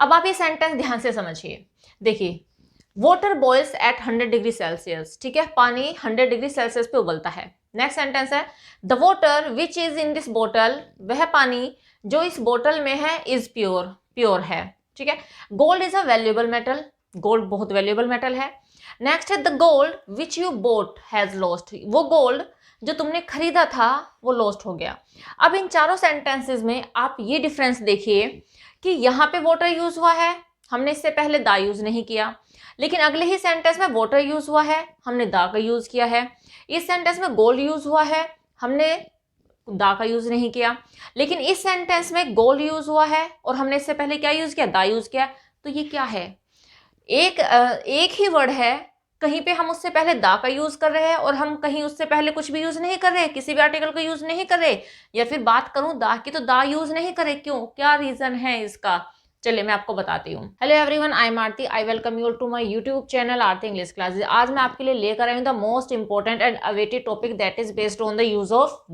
अब आप ये सेंटेंस ध्यान से समझिए। देखिए, water boils at 100 degree Celsius, ठीक है, पानी 100 डिग्री सेल्सियस पे उबलता है। नेक्स्ट सेंटेंस है the water which is in this बोतल, वह पानी जो इस बोतल में है इज प्योर, प्योर है, ठीक है। Gold is a valuable metal, gold बहुत वैल्यूएबल मेटल है। नेक्स्ट है the gold which you boat has lost, वो गोल्ड जो तुमने खरीदा था वो लॉस्ट हो गया। अब इन चारों सेंटेंसेस में आप ये डिफरेंस देखिए कि यहाँ पे वाटर यूज हुआ है, हमने इससे पहले दा यूज नहीं किया, लेकिन अगले ही सेंटेंस में वाटर यूज हुआ है, हमने दा का यूज किया है। इस सेंटेंस में गोल्ड यूज हुआ है, हमने दा का यूज नहीं किया, लेकिन इस सेंटेंस में गोल्ड यूज हुआ है और हमने इससे पहले क्या यूज किया, दा यूज किया। तो ये क्या है, एक ही वर्ड है, कहीं पे हम उससे पहले दा का यूज कर रहे हैं और हम कहीं उससे पहले कुछ भी यूज नहीं कर रहे, किसी भी आर्टिकल का यूज नहीं कर रहे, या फिर बात करूं दा की तो दा यूज नहीं करे, क्यों, क्या रीजन है इसका, चलिए मैं आपको बताती हूँ। Hello everyone, I am Aarti, I welcome you to my YouTube channel Aarti English classes. आज मैं आपके लिए लेकर आई हूँ the most important and awaited topic that is based on the use of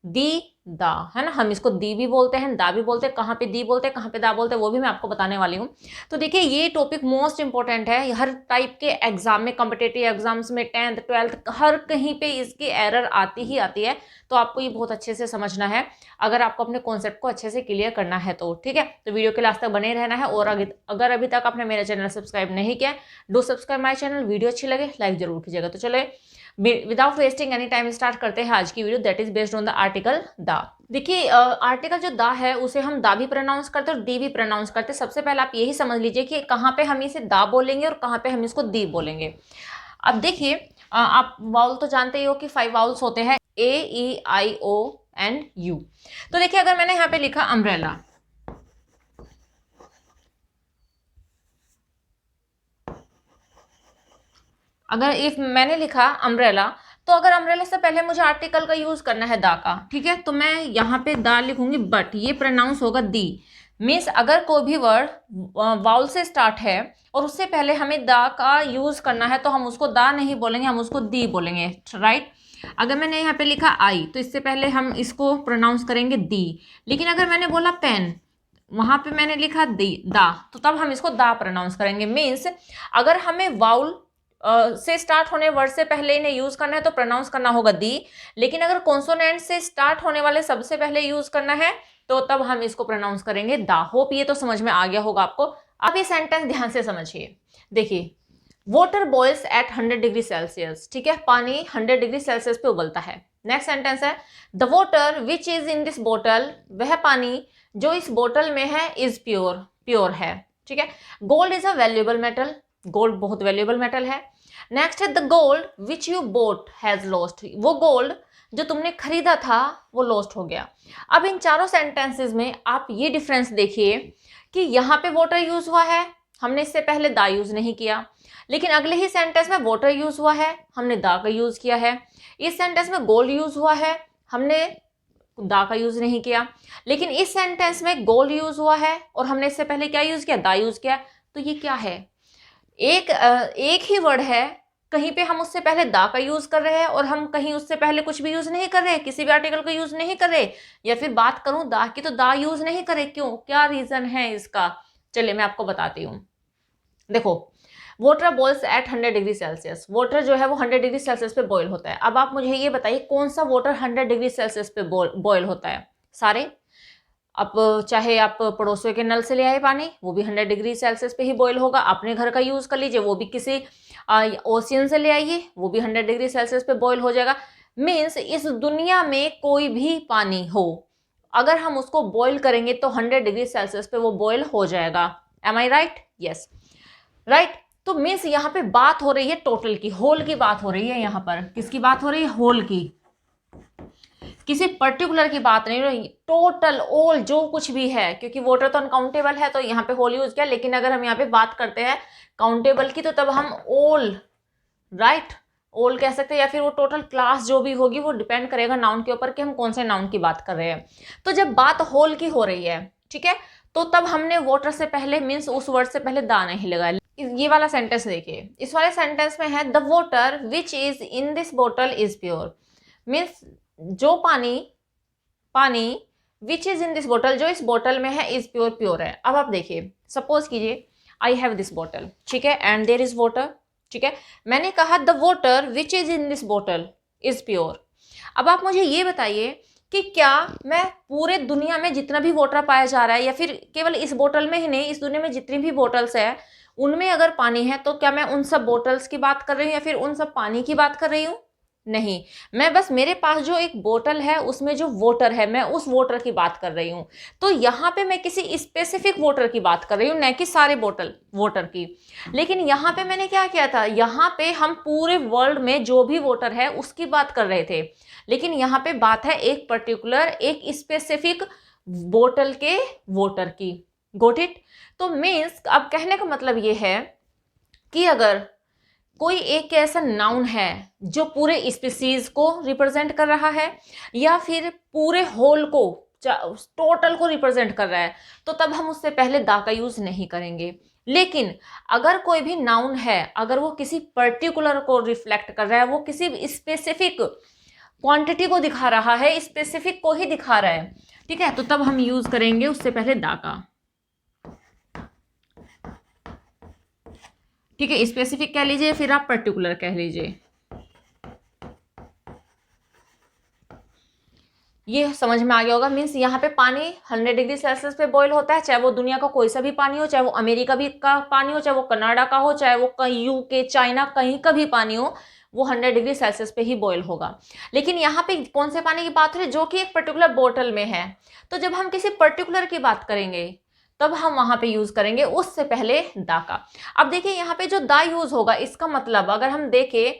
the, the, है ना, हम इसको दी भी बोलते हैं, दा भी बोलते हैं, कहाँ पे दी बोलते हैं, कहाँ पे दा बोलते हैं, वो भी मैं आपको बताने वाली हूँ। तो देखिए, ये टॉपिक मोस्ट इंपॉर्टेंट है, हर टाइप के एग्जाम में, कॉम्पिटेटिव एग्जाम्स में, 10th 12th हर कहीं पे इसकी एरर आती ही आती है, तो आपको ये बहुत अच्छे से समझना है अगर आपको अपने कॉन्सेप्ट को अच्छे से क्लियर करना है तो, ठीक है। तो वीडियो के लास्ट तक बने रहना है, और अगर अभी तक आपने मेरा चैनल सब्सक्राइब नहीं किया, do subscribe my channel. Video अच्छी लगे लाइक जरूर कीजिएगा। तो चलो without wasting any time start करते हैं आज की video that is based on the article दा। देखिए, आर्टिकल जो दा है उसे हम दा भी प्रोनाउंस करते हैं और दी भी प्रोनाउंस करते हैं। सबसे पहले आप यही समझ लीजिए कि कहाँ पे हम इसे दा बोलेंगे और कहाँ पे हम इसको दी बोलेंगे। अब देखिए, आप वाउल तो जानते ही हो कि 5 वाउल्स होते हैं, ए ई आई ओ एंड यू। तो देखिए, अगर मैंने यहाँ पे लिखा अम्ब्रेला, अगर इफ मैंने लिखा अम्ब्रेला, तो अगर अम्ब्रेला से पहले मुझे आर्टिकल का यूज करना है दा का, ठीक है, तो मैं यहाँ पे दा लिखूंगी, बट ये प्रोनाउंस होगा दी। मीन्स अगर कोई भी वर्ड वाउल से स्टार्ट है और उससे पहले हमें दा का यूज करना है तो हम उसको दा नहीं बोलेंगे, हम उसको दी बोलेंगे, राइट। अगर मैंने यहाँ पे लिखा आई तो इससे पहले हम इसको प्रोनाउंस करेंगे दी, लेकिन अगर मैंने बोला पेन, वहां पे मैंने लिखा दी दा, तो तब हम इसको दा प्रोनाउंस करेंगे। मीन्स अगर हमें वाउल से स्टार्ट होने वर्ड से पहले इन्हें यूज करना है तो प्रोनाउंस करना होगा दी, लेकिन अगर कॉन्सोनेंट से स्टार्ट होने वाले सबसे पहले यूज करना है तो तब हम इसको प्रोनाउंस करेंगे दा। होप ये तो समझ में आ गया होगा आपको। आप ये सेंटेंस ध्यान से समझिए। देखिए, water boils at 100 degree Celsius, ठीक है, पानी 100 डिग्री सेल्सियस पे उबलता है। नेक्स्ट सेंटेंस है the water which is in this बोतल, वह पानी जो इस बोतल में है इज प्योर, प्योर है, ठीक है। Gold is a valuable metal, gold बहुत वैल्यूएबल मेटल है। नेक्स्ट है the gold which you boat has lost, वो गोल्ड जो तुमने खरीदा था वो लॉस्ट हो गया। अब इन चारों सेंटेंसेस में आप ये डिफरेंस देखिए कि यहाँ पे वाटर यूज हुआ है, हमने इससे पहले दा यूज नहीं किया, लेकिन अगले ही सेंटेंस में वाटर यूज हुआ है, हमने दा का यूज किया है। इस सेंटेंस में गोल्ड यूज हुआ है, हमने दा का यूज नहीं किया, लेकिन इस सेंटेंस में गोल्ड यूज हुआ है और हमने इससे पहले क्या यूज किया, दा यूज किया। तो ये क्या है, एक ही वर्ड है, कहीं पे हम उससे पहले दा का यूज कर रहे हैं और हम कहीं उससे पहले कुछ भी यूज नहीं कर रहे, किसी भी आर्टिकल का यूज नहीं कर रहे, या फिर बात करूं दा की तो दा यूज नहीं करे, क्यों, क्या रीजन है इसका, चलिए मैं आपको बताती हूँ। देखो, water boils at 100 degree Celsius, water जो है वो 100 डिग्री सेल्सियस पे बॉईल होता है। अब आप मुझे ये बताइए कौन सा वाटर 100 डिग्री सेल्सियस पे बॉईल होता है, सारे। अब चाहे आप पड़ोसियों के नल से ले आए पानी, वो भी 100 डिग्री सेल्सियस पे ही बॉईल होगा। अपने घर का यूज कर लीजिए, वो भी किसी ओशियन से ले आइए, वो भी 100 डिग्री सेल्सियस पे बॉईल हो जाएगा। मीन्स इस दुनिया में कोई भी पानी हो, अगर हम उसको बॉईल करेंगे तो 100 डिग्री सेल्सियस पे वो बॉईल हो जाएगा। एम आई राइट? Yes, right. तो मीन्स यहाँ पे बात हो रही है टोटल की, होल की बात हो रही है। यहाँ पर किसकी बात हो रही है, होल की, किसी पर्टिकुलर की बात नहीं रही, टोटल ऑल जो कुछ भी है, क्योंकि वाटर तो अनकाउंटेबल है तो यहाँ पे होल यूज किया, लेकिन अगर हम यहाँ पे बात करते हैं काउंटेबल की तो तब हम ऑल, राइट, ऑल कह सकते हैं, या फिर वो टोटल क्लास जो भी होगी वो डिपेंड करेगा नाउन के ऊपर कि हम कौन से नाउन की बात कर रहे हैं। तो जब बात होल की हो रही है, ठीक है, तो तब हमने वाटर से पहले मीन्स उस वर्ड से पहले दा नहीं लगाया। ये वाला सेंटेंस देखिए, इस वाले सेंटेंस में है the water which is in this बोतल इज प्योर, मीन्स जो पानी विच इज इन दिस बोतल, जो इस बोतल में है इज प्योर, प्योर है। अब आप देखिए, सपोज कीजिए आई हैव दिस बोतल, ठीक है, एंड देयर इज वाटर, ठीक है। मैंने कहा the water which is in this बोतल इज प्योर। अब आप मुझे ये बताइए कि क्या मैं पूरे दुनिया में जितना भी वाटर पाया जा रहा है, या फिर केवल इस बोतल में ही नहीं, इस दुनिया में जितनी भी बोतल्स है उनमें अगर पानी है, तो क्या मैं उन सब बोतल्स की बात कर रही हूँ या फिर उन सब पानी की बात कर रही हूँ? नहीं, मैं बस मेरे पास जो एक बोतल है उसमें जो वाटर है, मैं उस वाटर की बात कर रही हूँ। तो यहाँ पे मैं किसी स्पेसिफिक वाटर की बात कर रही हूँ, न कि सारे बोतल वाटर की। लेकिन यहाँ पे मैंने क्या किया था, यहाँ पे हम पूरे वर्ल्ड में जो भी वाटर है उसकी बात कर रहे थे, लेकिन यहाँ पे बात है एक पर्टिकुलर, एक स्पेसिफिक बोतल के वाटर की। Got it? तो मीन्स अब कहने का मतलब ये है कि अगर कोई एक ऐसा नाउन है जो पूरे स्पीसीज को रिप्रेजेंट कर रहा है या फिर पूरे होल को, टोटल को रिप्रेजेंट कर रहा है, तो तब हम उससे पहले दा का यूज नहीं करेंगे। लेकिन अगर कोई भी नाउन है, अगर वो किसी पर्टिकुलर को रिफ्लेक्ट कर रहा है, वो किसी स्पेसिफिक क्वांटिटी को दिखा रहा है, स्पेसिफिक को ही दिखा रहा है, ठीक है, तो तब हम यूज करेंगे उससे पहले दा का। ठीक है, स्पेसिफिक कह लीजिए फिर आप पर्टिकुलर कह लीजिए। ये समझ में आ गया होगा। मीन्स यहाँ पे पानी 100 डिग्री सेल्सियस पे बॉईल होता है, चाहे वो दुनिया का कोई सा भी पानी हो, चाहे वो अमेरिका भी का पानी हो, चाहे वो कनाडा का हो, चाहे वो कहीं यूके, चाइना, कहीं का भी पानी हो, वो 100 डिग्री सेल्सियस पे ही बॉईल होगा। लेकिन यहाँ पे कौन से पानी की बात हो रही है? जो कि एक पर्टिकुलर बोतल में है। तो जब हम किसी पर्टिकुलर की बात करेंगे तब हम वहां पे यूज करेंगे उससे पहले दा का। अब देखिए यहाँ पे जो दा यूज होगा, इसका मतलब अगर हम देखें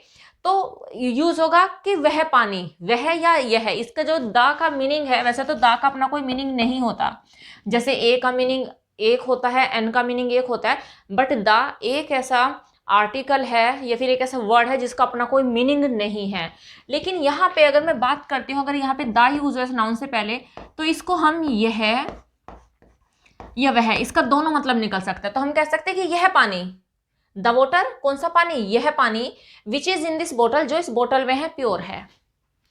तो यूज होगा कि वह पानी, वह या यह। इसका जो दा का मीनिंग है, वैसे तो दा का अपना कोई मीनिंग नहीं होता, जैसे ए का मीनिंग एक होता है, एन का मीनिंग एक होता है, बट दा एक ऐसा आर्टिकल है या फिर एक ऐसा वर्ड है जिसका अपना कोई मीनिंग नहीं है। लेकिन यहाँ पे अगर मैं बात करती हूँ, अगर यहाँ पे दा यूज है नाउन से पहले, तो इसको हम यह या वह, इसका दोनों मतलब निकल सकता है। तो हम कह सकते हैं कि यह पानी, द वाटर, कौन सा पानी? यह पानी, विच इज इन दिस बोतल, जो इस बोतल में है, प्योर है।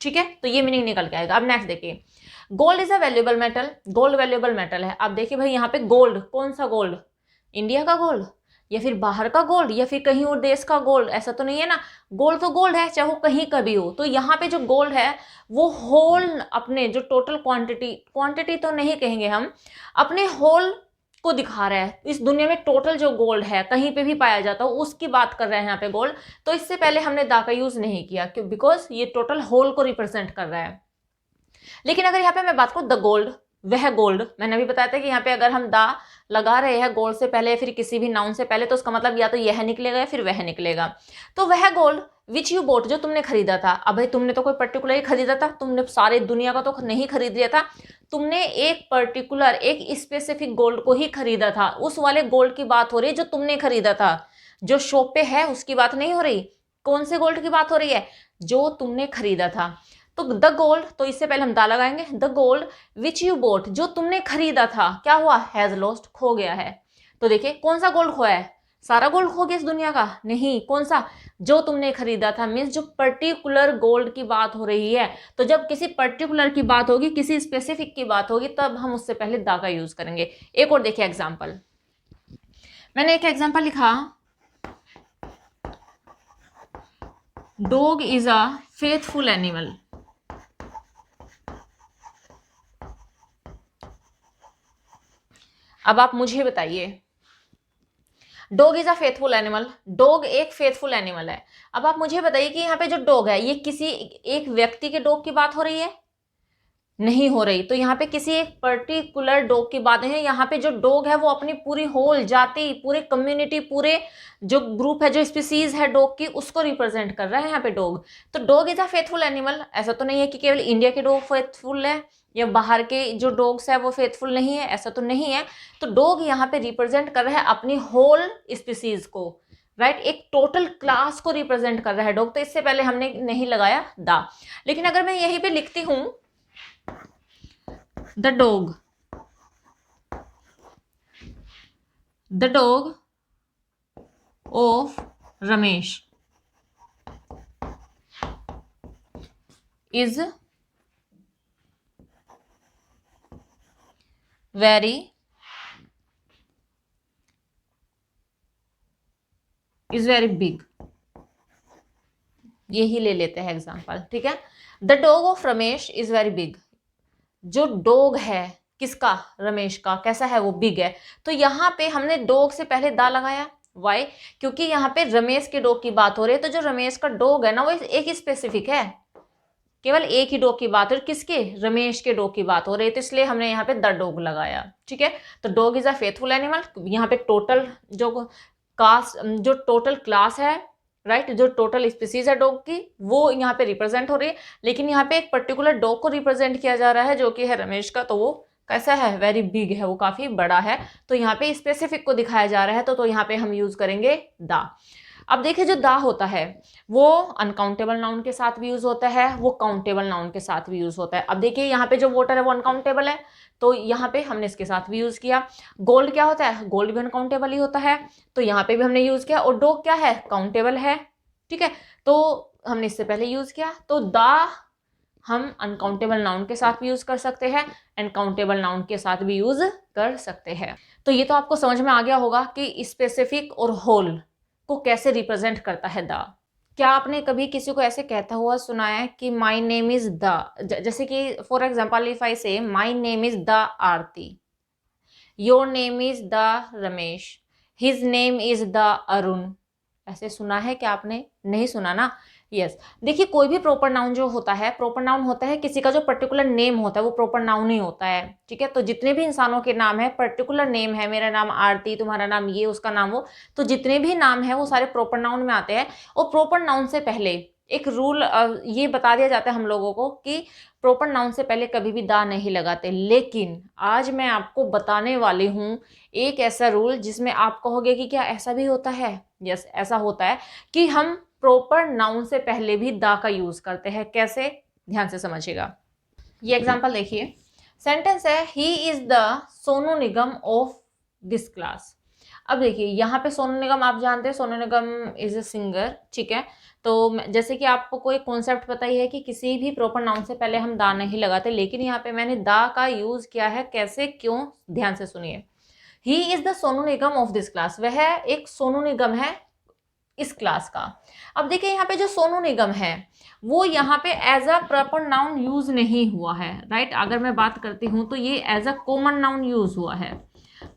ठीक है, तो ये मीनिंग निकल के आएगा। अब नेक्स्ट देखिए, gold is a valuable metal, gold valuable metal है। अब देखिए भाई यहाँ पे गोल्ड, कौन सा गोल्ड? इंडिया का गोल्ड या फिर बाहर का गोल्ड या फिर कहीं और देश का गोल्ड? ऐसा तो नहीं है ना, गोल्ड तो गोल्ड है, चाहे वो कहीं का भी हो। तो यहाँ पे जो गोल्ड है वो होल, अपने जो टोटल क्वांटिटी तो नहीं कहेंगे हम, अपने होल को दिखा रहा है। इस दुनिया में टोटल जो गोल्ड है, कहीं पे भी पाया जाता हो, उसकी बात कर रहे हैं यहाँ पे गोल्ड। तो इससे पहले हमने दा का यूज नहीं किया, क्यों? बिकॉज ये टोटल होल को रिप्रेजेंट कर रहा है। लेकिन अगर यहाँ पे मैं बात करूँ द गोल्ड, वह गोल्ड, मैंने अभी बताया था कि यहाँ पे अगर हम दा लगा रहे हैं गोल्ड से पहले या फिर किसी भी नाउन से पहले, तो उसका मतलब या तो यह निकलेगा या फिर वह निकलेगा। तो वह गोल्ड विच यू बोट, जो तुमने खरीदा था। अब भाई तुमने तो कोई पर्टिकुलर ही खरीदा था, तुमने सारे दुनिया का तो नहीं खरीद लिया था, तुमने एक पर्टिकुलर, एक स्पेसिफिक गोल्ड को ही खरीदा था। उस वाले गोल्ड की बात हो रही है जो तुमने खरीदा था, जो शॉप पे है उसकी बात नहीं हो रही। कौन से गोल्ड की बात हो रही है? जो तुमने खरीदा था। तो द गोल्ड, तो इससे पहले हम दा लगाएंगे, the gold which you boat, जो तुमने खरीदा था, क्या हुआ? हैज लॉस्ट, खो गया है। तो देखिए कौन सा गोल्ड खोया है? सारा गोल्ड खो गया इस दुनिया का? नहीं, कौन सा? जो तुमने खरीदा था। मीन्स जो पर्टिकुलर गोल्ड की बात हो रही है। तो जब किसी पर्टिकुलर की बात होगी, किसी स्पेसिफिक की बात होगी, तब हम उससे पहले दा का यूज करेंगे। एक और देखिए एग्जाम्पल, मैंने एक एग्जाम्पल लिखा, dog is a faithful animal. अब आप मुझे बताइए, dog is a faithful animal, dog एक फेथफुल एनिमल है। अब आप मुझे बताइए कि यहाँ पे जो डॉग है, ये किसी एक व्यक्ति के डॉग की बात हो रही है? नहीं हो रही। तो यहाँ पे किसी एक पर्टिकुलर डॉग की बात है। यहाँ पे जो डॉग है वो अपनी पूरी होल जाति, पूरे कम्युनिटी, पूरे जो ग्रुप है, जो स्पीसीज है डॉग की, उसको रिप्रेजेंट कर रहा है यहाँ पे डॉग। तो dog is a faithful animal. ऐसा तो नहीं है कि केवल इंडिया के डॉग फेथफुल है या बाहर के जो डॉग्स है वो फेथफुल नहीं है, ऐसा तो नहीं है। तो डॉग यहाँ पे रिप्रेजेंट कर रहा है अपनी होल स्पीसीज को, राइट, एक टोटल क्लास को रिप्रेजेंट कर रहा है डॉग। तो इससे पहले हमने नहीं लगाया दा। लेकिन अगर मैं यहीं पे लिखती हूं the dog of Ramesh is very is very big, यही ले लेते हैं एग्जांपल, ठीक है। The dog of Ramesh is very big, जो डॉग है किसका, रमेश का, कैसा है वो, बिग है। तो यहाँ पे हमने डॉग से पहले दा लगाया, वाई, क्योंकि यहाँ पे रमेश के डॉग की बात हो रही है, तो जो रमेश का डॉग है ना वो एक ही स्पेसिफिक है, केवल एक ही डॉग की बात हो रही, किसके, रमेश के डॉग की बात हो रही है, तो इसलिए हमने यहाँ पे द डॉग लगाया, ठीक है। तो dog is a faithful animal, यहाँ पे टोटल जो कास्ट, जो टोटल क्लास है, राइट, जो टोटल स्पीसीज है डॉग की वो यहाँ पे रिप्रेजेंट हो रही है, लेकिन यहाँ पे एक पर्टिकुलर डॉग को रिप्रेजेंट किया जा रहा है जो कि है रमेश का, तो वो कैसा है, वेरी बिग है, वो काफी बड़ा है, तो यहाँ पे स्पेसिफिक को दिखाया जा रहा है, तो यहाँ पे हम यूज करेंगे द। अब देखिए जो दा होता है वो अनकाउंटेबल नाउन के साथ भी यूज होता है, वो काउंटेबल नाउन के साथ भी यूज होता है। अब देखिए यहाँ पे जो वाटर है वो अनकाउंटेबल है, तो यहाँ पे हमने इसके साथ भी यूज किया। गोल्ड क्या होता है, गोल्ड भी अनकाउंटेबल ही होता है, तो यहाँ पे भी हमने यूज किया। और डॉग क्या है, काउंटेबल है, ठीक है, तो हमने इससे पहले यूज किया। तो दा हम अनकाउंटेबल नाउन के साथ भी यूज कर सकते हैं, अनकाउंटेबल नाउन के साथ भी यूज कर सकते हैं। तो ये तो आपको समझ में आ गया होगा कि स्पेसिफिक और होल को कैसे रिप्रेजेंट करता है द। क्या आपने कभी किसी को ऐसे कहता हुआ सुना है कि माई नेम इज द, जैसे कि फॉर एग्जाम्पल इफ आई से my name is the Aarti, your name is the Ramesh, his name is the Arun, ऐसे सुना है क्या आपने, नहीं सुना ना। यस, देखिए कोई भी प्रॉपर नाउन जो होता है, प्रॉपर नाउन होता है किसी का जो पर्टिकुलर नेम होता है, वो प्रॉपर नाउन ही होता है, ठीक है। तो जितने भी इंसानों के नाम है, पर्टिकुलर नेम है, मेरा नाम आरती, तुम्हारा नाम ये, उसका नाम वो, तो जितने भी नाम है वो सारे प्रॉपर नाउन में आते हैं। और प्रॉपर नाउन से पहले एक रूल ये बता दिया जाता है हम लोगों को कि प्रॉपर नाउन से पहले कभी भी दा नहीं लगाते, लेकिन आज मैं आपको बताने वाली हूँ एक ऐसा रूल जिसमें आप कहोगे कि क्या ऐसा भी होता है। यस, ऐसा होता है कि हम प्रॉपर नाउन से पहले भी दा का यूज करते हैं। कैसे, ध्यान से समझिएगा। ये एग्जांपल देखिए, सेंटेंस है he is the Sonu Nigam of this class. अब देखिए यहाँ पे सोनू निगम आप जानते हैं, Sonu Nigam is a singer, ठीक है। तो जैसे कि आपको कोई कॉन्सेप्ट पता ही है कि किसी भी प्रॉपर नाउन से पहले हम दा नहीं लगाते, लेकिन यहाँ पे मैंने दा का यूज किया है। कैसे, क्यों, ध्यान से सुनिए। He is the Sonu Nigam of this class, वह एक सोनू निगम है इस क्लास का। अब देखिए यहाँ पे जो सोनू निगम है वो यहाँ पे as a proper noun use नहीं हुआ है, राइट। अगर मैं बात करती हूँ तो ये as a common noun use हुआ है।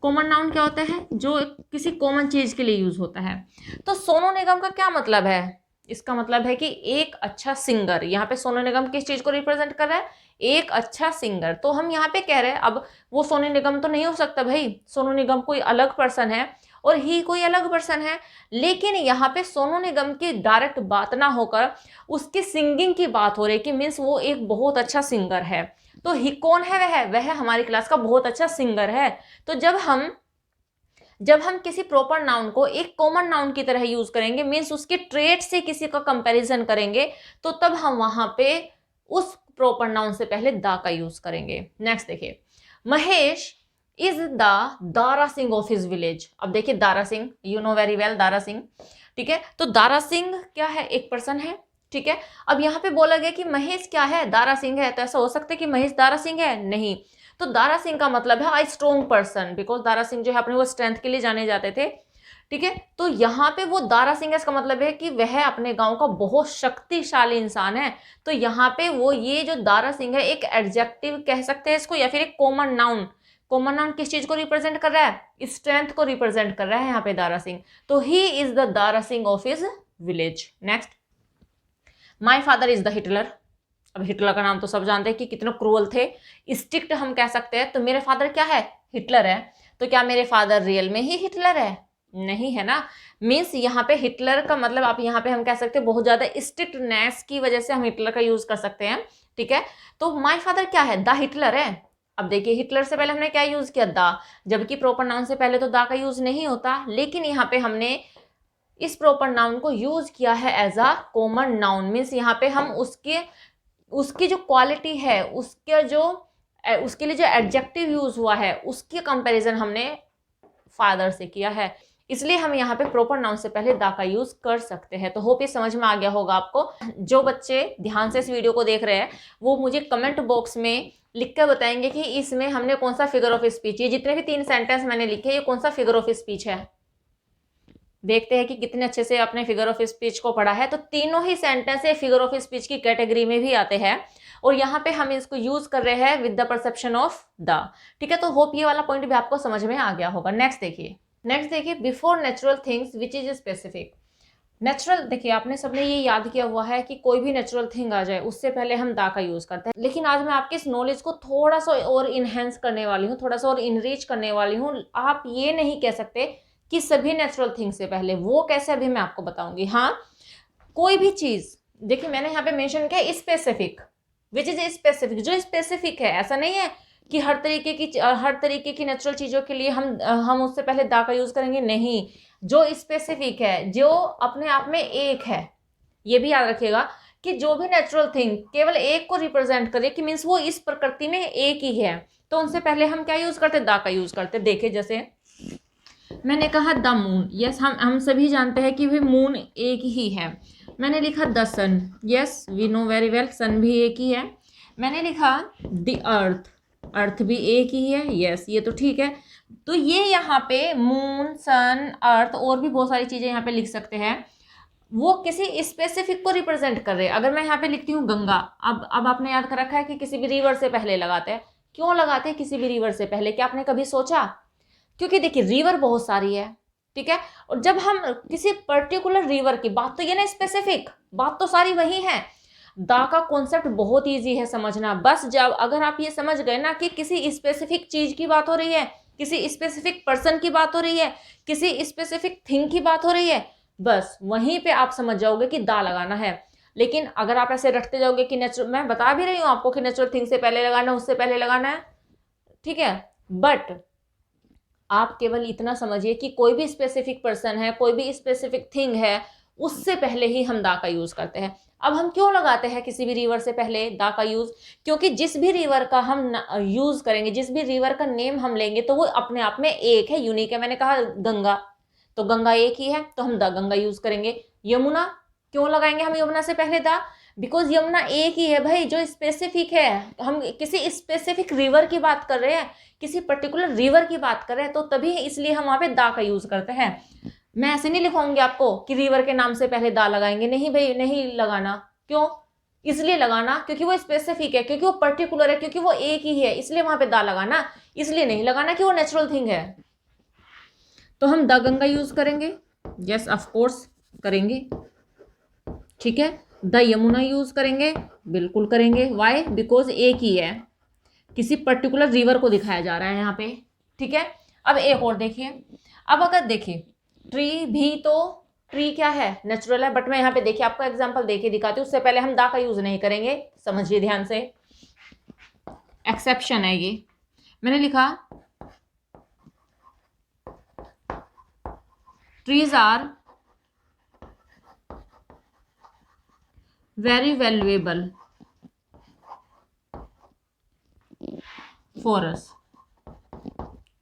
कॉमन नाउन क्या होता है, जो किसी कॉमन चीज के लिए यूज होता है। तो सोनू निगम का क्या मतलब है, इसका मतलब है कि एक अच्छा सिंगर। यहाँ पे सोनू निगम किस चीज को रिप्रेजेंट कर रहा है, एक अच्छा सिंगर। तो हम यहाँ पे कह रहे हैं, अब वो सोनू निगम तो नहीं हो सकता भाई, सोनू निगम कोई अलग पर्सन है और ही कोई अलग पर्सन है, लेकिन यहाँ पे सोनू निगम की डायरेक्ट बात ना होकर उसकी सिंगिंग की बात हो रही है कि मीन्स वो एक बहुत अच्छा सिंगर है। तो ही कौन है, वह हमारी क्लास का बहुत अच्छा सिंगर है। तो जब हम किसी प्रॉपर नाउन को एक कॉमन नाउन की तरह यूज करेंगे, मीन्स उसके ट्रेट से किसी का कंपैरिजन करेंगे, तो तब हम वहां पे उस प्रॉपर नाउन से पहले दा का यूज करेंगे। नेक्स्ट देखिए, Mahesh is the Dara Singh of his village. अब देखिए Dara Singh, you know very well Dara Singh, ठीक है। तो दारा सिंह क्या है, एक पर्सन है, ठीक है। अब यहाँ पे बोला गया कि महेश क्या है, दारा सिंह है, तो ऐसा हो सकता है कि महेश दारा सिंह है, नहीं। तो दारा सिंह का मतलब है I strong person, because Dara Singh जो है अपने वो स्ट्रेंथ के लिए जाने जाते थे, ठीक है। तो यहाँ पे वो दारा सिंह है, इसका मतलब है कि वह अपने गांव का बहुत शक्तिशाली इंसान है। तो यहाँ पे वो ये जो दारा सिंह है एक एडजेक्टिव कह सकते हैं इसको, या फिर एक कॉमन नाउन। कॉमन नाउन किस चीज को रिप्रेजेंट कर रहा है, स्ट्रेंथ को रिप्रेजेंट कर रहा है यहाँ पे दारा सिंह। तो he is the Dara Singh of his village. Next, my father is the Hitler. अब हिटलर का नाम तो सब जानते हैं कि कितने क्रूअल थे, स्ट्रिक्ट हम कह सकते हैं। तो मेरे फादर क्या है, हिटलर है। तो क्या मेरे फादर रियल में ही हिटलर है, नहीं है ना। मीन्स यहाँ पे हिटलर का मतलब आप यहाँ पे हम कह सकते हैं बहुत ज्यादा स्ट्रिक्टनेस की वजह से हम हिटलर का यूज कर सकते हैं, ठीक है। तो माई फादर क्या है, द हिटलर है। अब देखिए हिटलर से पहले हमने क्या यूज किया, दा, जबकि प्रॉपर नाउन से पहले तो दा का यूज नहीं होता, लेकिन यहाँ पे हमने इस प्रॉपर नाउन को यूज किया है as a common noun. Means यहाँ पे हम उसकी जो क्वालिटी है, उसके लिए जो एडजेक्टिव यूज हुआ है उसके कंपैरिजन हमने फादर से किया है। इसलिए हम यहाँ पे प्रॉपर नाउन से पहले दा का यूज कर सकते हैं। तो होप ये समझ में आ गया होगा आपको। जो बच्चे ध्यान से इस वीडियो को देख रहे हैं वो मुझे कमेंट बॉक्स में लिख कर बताएंगे कि इसमें हमने कौन सा फिगर ऑफ स्पीच, ये जितने भी 3 सेंटेंस मैंने लिखे ये कौन सा फिगर ऑफ स्पीच है। देखते हैं कि कितने अच्छे से आपने फिगर ऑफ स्पीच को पढ़ा है। तो तीनों ही सेंटेंस फिगर ऑफ स्पीच की कैटेगरी में भी आते हैं और यहाँ पे हम इसको यूज कर रहे हैं with the perception of the. ठीक है, तो होप ये वाला पॉइंट भी आपको समझ में आ गया होगा। नेक्स्ट देखिए before natural things which is specific. Natural, देखिए आपने सबने ये याद किया हुआ है कि कोई भी नेचुरल थिंग आ जाए उससे पहले हम दा का यूज करते हैं। लेकिन आज मैं आपकी इस नॉलेज को थोड़ा सा और इनहेंस करने वाली हूँ, थोड़ा सा और इनरीच करने वाली हूँ। आप ये नहीं कह सकते कि सभी नेचुरल थिंग से पहले, वो कैसे अभी मैं आपको बताऊंगी। हाँ, कोई भी चीज, देखिए मैंने यहाँ पे मेंशन किया स्पेसिफिक, विच इज स्पेसिफिक, जो स्पेसिफिक है। ऐसा नहीं है कि हर तरीके की नेचुरल चीजों के लिए हम उससे पहले दा का यूज करेंगे, नहीं। जो स्पेसिफिक है, जो अपने आप में एक है, ये भी याद रखिएगा कि जो भी नेचुरल थिंग केवल एक को रिप्रेजेंट करे, कि मीन्स वो इस प्रकृति में एक ही है, तो उनसे पहले हम क्या यूज करते, दा का यूज करते। देखिए जैसे मैंने कहा द मून, यस हम सभी जानते हैं कि भाई मून एक ही है। मैंने लिखा the sun, yes we know very well sun भी एक ही है। मैंने लिखा द अर्थ, अर्थ भी एक ही है, यस ये तो ठीक है। तो ये यहाँ पे मून, सन, अर्थ और भी बहुत सारी चीजें यहाँ पे लिख सकते हैं, वो किसी स्पेसिफिक को रिप्रेजेंट कर रहे हैं। अगर मैं यहाँ पे लिखती हूँ गंगा, अब आपने याद कर रखा है कि किसी भी रिवर से पहले लगाते हैं। क्यों लगाते हैं किसी भी रिवर से पहले, क्या आपने कभी सोचा? क्योंकि देखिए रिवर बहुत सारी है, ठीक है, और जब हम किसी पर्टिकुलर रिवर की बात, तो ये ना स्पेसिफिक बात तो सारी वही है। दा का कॉन्सेप्ट बहुत इजी है समझना। बस जब अगर आप ये समझ गए ना कि किसी स्पेसिफिक चीज की बात हो रही है, किसी स्पेसिफिक पर्सन की बात हो रही है, किसी स्पेसिफिक थिंग की बात हो रही है, बस वहीं पे आप समझ जाओगे कि दा लगाना है। लेकिन अगर आप ऐसे रटते जाओगे कि नेचुरल, मैं बता भी रही हूँ आपको कि नेचुरल थिंग से पहले लगाना है, उससे पहले लगाना है, ठीक है, बट आप केवल इतना समझिए कि कोई भी स्पेसिफिक पर्सन है, कोई भी स्पेसिफिक थिंग है, उससे पहले ही हम दा का यूज करते हैं। अब हम क्यों लगाते हैं किसी भी रिवर से पहले दा का यूज? क्योंकि जिस भी रिवर का हम यूज करेंगे, जिस भी रिवर का नेम हम लेंगे, तो वो अपने आप में एक है, यूनिक है। मैंने कहा गंगा, तो गंगा एक ही है, तो हम दा गंगा यूज करेंगे। यमुना, क्यों लगाएंगे हम यमुना से पहले दा? बिकॉज यमुना एक ही है भाई, जो स्पेसिफिक है। हम किसी स्पेसिफिक रिवर की बात कर रहे हैं, किसी पर्टिकुलर रिवर की बात कर रहे हैं, तो तभी इसलिए हम वहां पे दा का यूज करते हैं। मैं ऐसे नहीं लिखवाऊंगी आपको कि रिवर के नाम से पहले दा लगाएंगे, नहीं भाई, नहीं लगाना। क्यों? इसलिए लगाना क्योंकि वो स्पेसिफिक है, क्योंकि वो पर्टिकुलर है, क्योंकि वो एक ही है, इसलिए वहां पे दा लगाना। इसलिए नहीं लगाना कि वो नेचुरल थिंग है। तो हम द गंगा यूज करेंगे, यस ऑफ कोर्स करेंगे, ठीक है। द यमुना यूज करेंगे, बिल्कुल करेंगे। वाई? बिकॉज एक ही है, किसी पर्टिकुलर रिवर को दिखाया जा रहा है यहाँ पे, ठीक है। अब एक और देखिए, अब अगर देखिए ट्री भी, तो ट्री क्या है, नेचुरल है, बट मैं यहाँ पे देखिए आपको एग्जांपल देके दिखाती हूँ। उससे पहले हम दा का यूज नहीं करेंगे, समझिए ध्यान से, एक्सेप्शन है ये। मैंने लिखा trees are very valuable for us.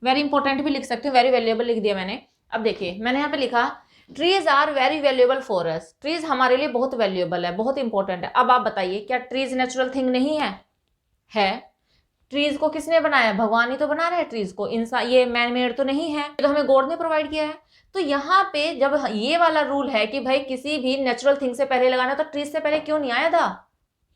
Very important भी लिख सकते हो, वेरी वैल्यूएबल लिख दिया मैंने। अब देखिए मैंने यहाँ पे लिखा trees are very valuable for us. Trees हमारे लिए बहुत वैल्यूएबल है, बहुत इंपॉर्टेंट है। अब आप बताइए, क्या ट्रीज नेचुरल थिंग नहीं है? है। ट्रीज को किसने बनाया? भगवान ही तो बना रहे हैं ट्रीज को, इंसान, ये मैन मेड तो नहीं है, तो हमें गॉड ने प्रोवाइड किया है। तो यहाँ पे जब ये वाला रूल है कि भाई किसी भी नेचुरल थिंग से पहले लगाना, तो ट्रीज से पहले क्यों नहीं आया था?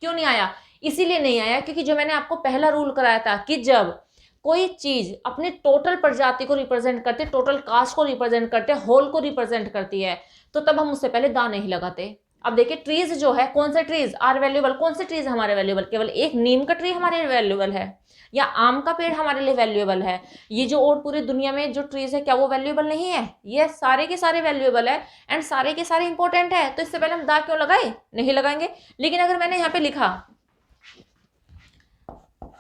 क्यों नहीं आया? इसीलिए नहीं आया क्योंकि जो मैंने आपको पहला रूल कराया था कि जब कोई चीज अपनी टोटल प्रजाति को रिप्रेजेंट करती है, टोटल कास्ट को रिप्रेजेंट करते हैं, होल को रिप्रेजेंट करती है, तो तब हम उससे पहले दा नहीं लगाते। अब देखिए ट्रीज जो है, कौन से ट्रीज आर वैल्यूएबल? कौन से ट्रीज हमारे वैल्यूएबल? केवल एक नीम का ट्री हमारे वैल्यूएबल है, या आम का पेड़ हमारे लिए वैल्यूएबल है? ये जो और पूरी दुनिया में जो ट्रीज है, क्या वो वैल्यूएबल नहीं है? ये सारे के सारे वैल्यूएबल है एंड सारे के सारे इंपॉर्टेंट है। तो इससे पहले हम दा क्यों लगाए? नहीं लगाएंगे। लेकिन अगर मैंने यहाँ पे लिखा,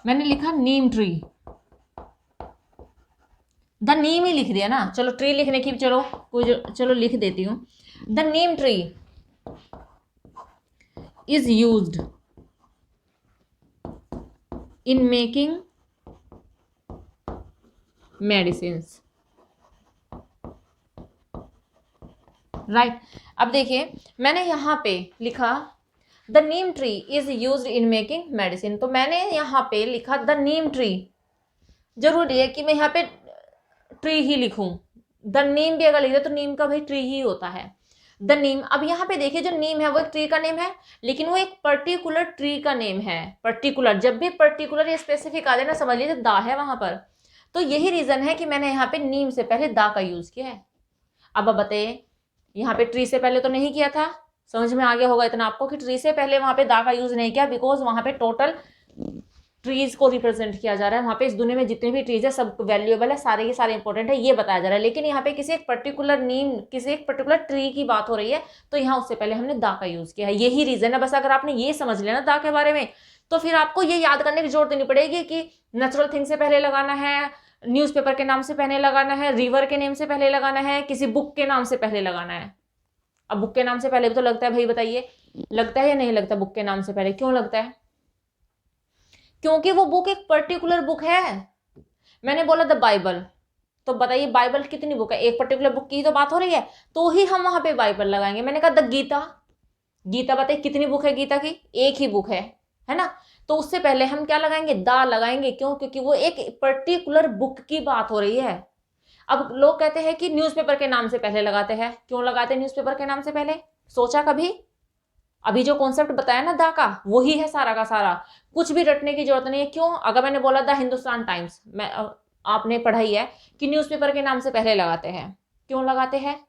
मैंने लिखा नीम ट्री, द नीम ही लिख दिया ना, चलो ट्री लिखने की चलो चलो लिख देती हूँ। The Neem tree is used in making medicines. Right. अब देखिए मैंने यहाँ पे लिखा the Neem tree is used in making medicine, तो मैंने यहाँ पे लिखा द नीम ट्री। जरूरी है कि मैं यहाँ पे ट्री ही लिखूं, द नीम भी अगर लिख दे तो नीम का भाई ट्री ही होता है, द नीम। अब यहाँ पे देखिए जो नीम है वो एक ट्री का नेम है, लेकिन वो एक पर्टिकुलर ट्री का नेम है। पर्टिकुलर, जब भी पर्टिकुलर या स्पेसिफिक आ जाए ना, समझ लीजिए दा है वहां पर। तो यही रीजन है कि मैंने यहाँ पे नीम से पहले दा का यूज किया है। अब बताइए यहाँ पे ट्री से पहले तो नहीं किया था, समझ में आ गया होगा इतना आपको कि ट्री से पहले वहां पे दा का यूज नहीं किया, बिकॉज वहां पे टोटल ट्रीज को रिप्रेजेंट किया जा रहा है। वहां पे इस दुनिया में जितने भी ट्रीज है सब वैल्यूएबल है, सारे के सारे इंपॉर्टेंट है, ये बताया जा रहा है। लेकिन यहाँ पे किसी एक पर्टिकुलर नीम, किसी एक पर्टिकुलर ट्री की बात हो रही है, तो यहाँ उससे पहले हमने दा का यूज किया है। यही रीजन है। बस अगर आपने ये समझ लिया ना दा के बारे में, तो फिर आपको ये याद करने की जरूरत नहीं पड़ेगी कि नेचुरल थिंग से पहले लगाना है, न्यूज़पेपर के नाम से पहले लगाना है, रिवर के नेम से पहले लगाना है, किसी बुक के नाम से पहले लगाना है। अब बुक के नाम से पहले भी तो लगता है भाई, बताइए लगता है या नहीं लगता? बुक के नाम से पहले क्यों लगता है? क्योंकि वो बुक एक पर्टिकुलर बुक है। मैंने बोला द बाइबल, तो बताइए बाइबल कितनी बुक है? एक पर्टिकुलर बुक की तो बात हो रही है, तो ही हम वहां पे बाइबल लगाएंगे। मैंने कहा द गीता, गीता बताइए कितनी बुक है गीता की? एक ही बुक है ना? तो उससे पहले हम क्या लगाएंगे? दा लगाएंगे। क्यों? क्योंकि वो एक पर्टिकुलर बुक की बात हो रही है। अब लोग कहते हैं कि न्यूज़पेपर के नाम से पहले लगाते हैं। क्यों लगाते हैं न्यूज़पेपर के नाम से पहले? सोचा कभी? अभी जो कॉन्सेप्ट बताया ना दा का, वही है सारा का सारा, कुछ भी रटने की जरूरत नहीं है। क्यों? अगर मैंने बोला द हिंदुस्तान टाइम्स, मैं आपने पढ़ाई है कि न्यूज़पेपर के नाम से पहले लगाते हैं। क्यों लगाते हैं?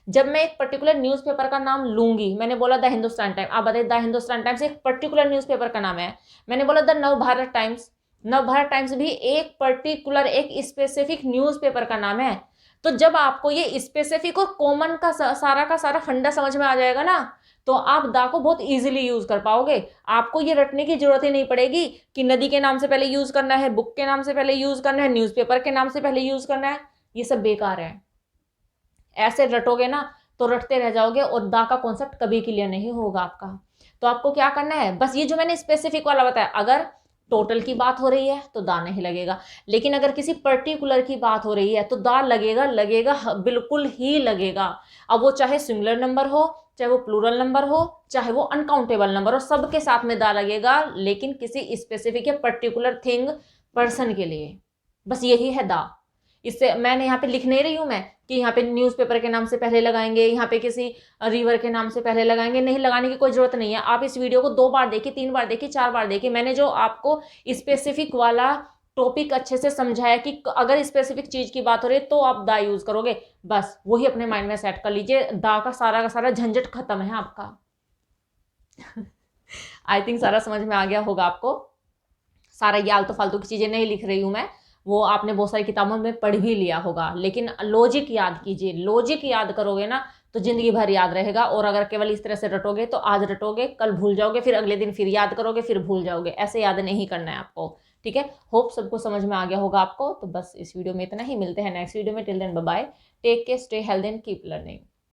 जब मैं एक पर्टिकुलर न्यूज़पेपर का नाम लूंगी, मैंने बोला द हिंदुस्तान टाइम्स, आप बताइए द हिंदुस्तान टाइम्स एक पर्टिकुलर न्यूज़पेपर का नाम है। मैंने बोला the Navbharat times, Navbharat times भी एक पर्टिकुलर, एक स्पेसिफिक न्यूज़पेपर का नाम है। तो जब आपको ये स्पेसिफिक और कॉमन का सारा फंडा समझ में आ जाएगा ना, तो आप दा को बहुत इजीली यूज कर पाओगे। आपको ये रटने की जरूरत ही नहीं पड़ेगी कि नदी के नाम से पहले यूज करना है, बुक के नाम से पहले यूज करना है, न्यूज़पेपर के नाम से पहले यूज करना है। ये सब बेकार है। ऐसे रटोगे ना तो रटते रह जाओगे और दा का कॉन्सेप्ट कभी क्लियर नहीं होगा आपका। तो आपको क्या करना है, बस ये जो मैंने स्पेसिफिक वाला बताया, अगर टोटल की बात हो रही है तो दा नहीं लगेगा, लेकिन अगर किसी पर्टिकुलर की बात हो रही है तो दा लगेगा, लगेगा, बिल्कुल ही लगेगा। अब वो चाहे सिंगुलर नंबर हो, चाहे वो प्लूरल नंबर हो, चाहे वो अनकाउंटेबल नंबर हो, सबके साथ में दा लगेगा, लेकिन किसी स्पेसिफिक या पर्टिकुलर थिंग, पर्सन के लिए। बस यही है दा। इससे मैंने यहाँ पे लिख नहीं रही हूं मैं कि यहाँ पे न्यूज़पेपर के नाम से पहले लगाएंगे, यहाँ पे किसी रिवर के नाम से पहले लगाएंगे। नहीं, लगाने की कोई जरूरत नहीं है। आप इस वीडियो को 2 बार देखिए, 3 बार देखिए, 4 बार देखिए। मैंने जो आपको स्पेसिफिक वाला टॉपिक अच्छे से समझाया कि अगर स्पेसिफिक चीज की बात हो रही है तो आप दा यूज करोगे, बस वही अपने माइंड में सेट कर लीजिए। दा का सारा झंझट खत्म है आपका। आई थिंक सारा समझ में आ गया होगा आपको। सारा ये आलतू फालतू की चीजें नहीं लिख रही हूं मैं, वो आपने बहुत सारी किताबों में पढ़ भी लिया होगा। लेकिन लॉजिक याद कीजिए, लॉजिक याद करोगे ना तो जिंदगी भर याद रहेगा। और अगर केवल इस तरह से रटोगे तो आज रटोगे, कल भूल जाओगे, फिर अगले दिन फिर याद करोगे, फिर भूल जाओगे। ऐसे याद नहीं करना है आपको, ठीक है? होप सबको समझ में आ गया होगा आपको। तो बस इस वीडियो में इतना ही, मिलते हैं नेक्स्ट वीडियो में। Till then bye bye, take care, stay healthy and keep learning.